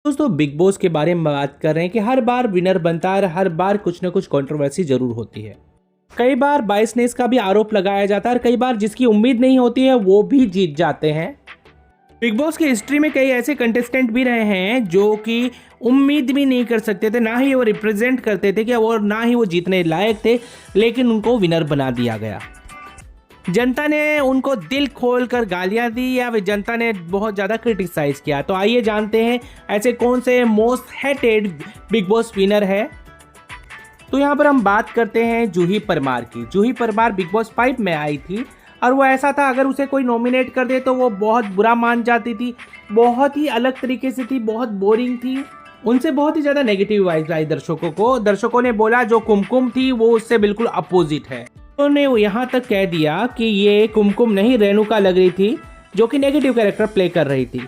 दोस्तों big boss के बारे में बात कर रहे हैं कि हर बार विनर बनता है और हर बार कुछ ना कुछ कंट्रोवर्सी जरूर होती है। कई बार बायसनेस का भी आरोप लगाया जाता है और कई बार जिसकी उम्मीद नहीं होती है वो भी जीत जाते हैं। बिग बॉस की हिस्ट्री में कई ऐसे कंटेस्टेंट भी रहे हैं जो कि उम्मीद भी नहीं कर सकते थे, ना ही वो रिप्रेजेंट करते थे कि वो ना ही वो जीतने लायक थे, लेकिन उनको विनर बना दिया गया। जनता ने उनको दिल खोल कर गालियां दी या फिर जनता ने बहुत ज़्यादा क्रिटिसाइज किया। तो आइए जानते हैं ऐसे कौन से most hated big boss winner है। तो यहाँ पर हम बात करते हैं जूही परमार की। जूही परमार बिग बॉस 5 में आई थी और वो ऐसा था, अगर उसे कोई नॉमिनेट कर दे तो वो बहुत बुरा मान जाती थी, बहुत ही अलग तरीके से थी, बहुत बोरिंग थी। उनसे बहुत ही ज़्यादा नेगेटिव वाइब्स आई दर्शकों को। दर्शकों ने बोला जो कुमकुम थी वो उससे बिल्कुल अपोजिट है। उन्होंने वो यहाँ तक कह दिया कि ये कुमकुम नहीं रेणुका लग रही थी, जो कि नेगेटिव कैरेक्टर प्ले कर रही थी।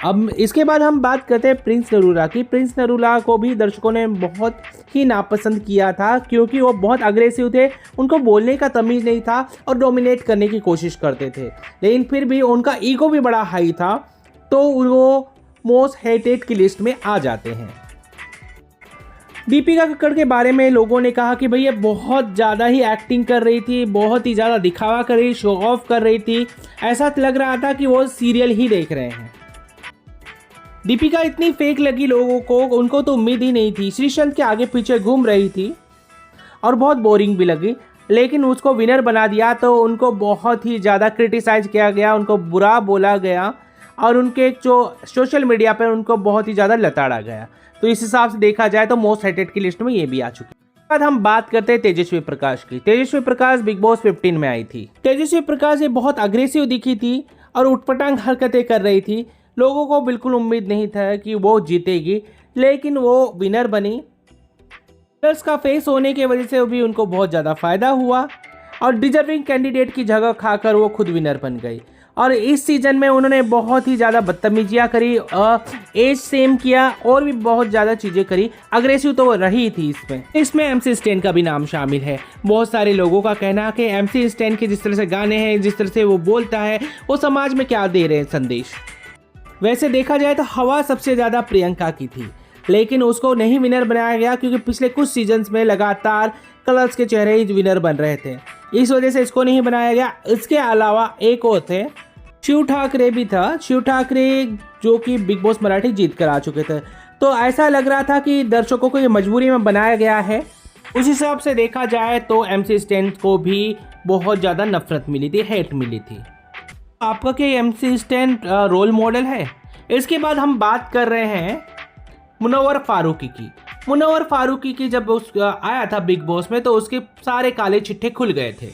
अब इसके बाद हम बात करते हैं प्रिंस नरूला की। प्रिंस नरूला को भी दर्शकों ने बहुत ही नापसंद किया था क्योंकि वो बहुत अग्रेसिव थे, उनको बोलने का तमीज़ नहीं था और डोमिनेट करने की कोशिश करते थे। लेकिन फिर भी उनका ईगो भी बड़ा हाई था, तो वो मोस्ट हेटेड की लिस्ट में आ जाते हैं। दीपिका कक्कड़ के बारे में लोगों ने कहा कि भैया बहुत ज़्यादा ही एक्टिंग कर रही थी, बहुत ही ज़्यादा दिखावा कर रही, शो ऑफ कर रही थी, ऐसा लग रहा था कि वो सीरियल ही देख रहे हैं। दीपिका इतनी फेक लगी लोगों को, उनको तो उम्मीद ही नहीं थी। श्रीसंत के आगे पीछे घूम रही थी और बहुत बोरिंग भी लगी, लेकिन उसको विनर बना दिया तो उनको बहुत ही ज़्यादा क्रिटिसाइज किया गया, उनको बुरा बोला गया और उनके जो सोशल मीडिया पर उनको बहुत ही ज़्यादा लताड़ा गया। तो इस हिसाब से देखा जाए तो मोस्ट हेटेड की लिस्ट में ये भी आ चुकी है। बाद हम बात करते हैं तेजस्वी प्रकाश की। तेजस्वी प्रकाश बिग बॉस 15 में आई थी। तेजस्वी प्रकाश ये बहुत अग्रेसिव दिखी थी और उटपटांग हरकतें कर रही थी। लोगों को बिल्कुल उम्मीद नहीं था कि वो जीतेगी, लेकिन वो विनर बनी। विनर्स का फेस होने की वजह से भी उनको बहुत ज़्यादा फायदा हुआ और डिजर्विंग कैंडिडेट की जगह खाकर वो खुद विनर बन गई। और इस सीजन में उन्होंने बहुत ही ज़्यादा बदतमीजियाँ करी, एज सेम किया और भी बहुत ज़्यादा चीज़ें करी। अग्रेसिव तो वो रही थी। इसमें MC स्टैन का भी नाम शामिल है। बहुत सारे लोगों का कहना है कि MC स्टैन के जिस तरह से गाने हैं, जिस तरह से वो बोलता है, वो समाज में क्या दे रहे हैं संदेश। वैसे देखा जाए तो हवा सबसे ज़्यादा प्रियंका की थी, लेकिन उसको नहीं विनर बनाया गया क्योंकि पिछले कुछ सीजन्स में लगातार कलर्स के चेहरे ही विनर बन रहे थे, इस वजह से इसको नहीं बनाया गया। इसके अलावा एक और थे, शिव ठाकरे भी था। शिव ठाकरे जो कि बिग बॉस मराठी जीत कर आ चुके थे, तो ऐसा लग रहा था कि दर्शकों को ये मजबूरी में बनाया गया है। उस हिसाब से देखा जाए तो MC स्टैन को भी बहुत ज़्यादा नफरत मिली थी, हेट मिली थी। आपका क्या MC स्टैन रोल मॉडल है? इसके बाद हम बात कर रहे हैं मुनव्वर फारूकी की। मुनव्वर फारूकी की जब आया था बिग बॉस में तो उसके सारे काले चिट्ठे खुल गए थे।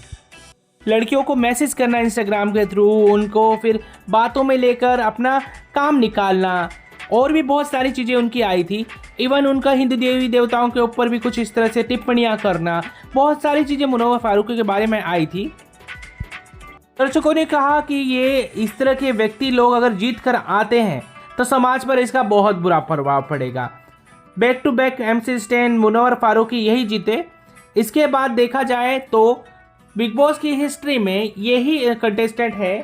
लड़कियों को मैसेज करना इंस्टाग्राम के थ्रू, उनको फिर बातों में लेकर अपना काम निकालना और भी बहुत सारी चीज़ें उनकी आई थी। इवन उनका हिंदू देवी देवताओं के ऊपर भी कुछ इस तरह से टिप्पणियाँ करना, बहुत सारी चीज़ें मुनव्वर फारूकी के बारे में आई थी। दर्शकों ने कहा कि ये इस तरह के व्यक्ति लोग अगर जीत कर आते हैं तो समाज पर इसका बहुत बुरा प्रभाव पड़ेगा। Back to back MC stan, Munawar Faruqui यही जीते। इसके बाद देखा जाए तो बिग बॉस की हिस्ट्री में यही कंटेस्टेंट है,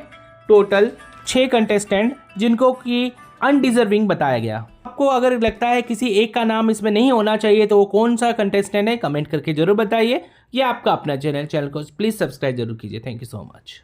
टोटल 6 कंटेस्टेंट जिनको कि अनडिजर्विंग बताया गया। आपको अगर लगता है किसी एक का नाम इसमें नहीं होना चाहिए तो वो कौन सा कंटेस्टेंट है, कमेंट करके जरूर बताइए। ये आपका अपना चैनल को प्लीज़ सब्सक्राइब जरूर कीजिए। Thank you so much.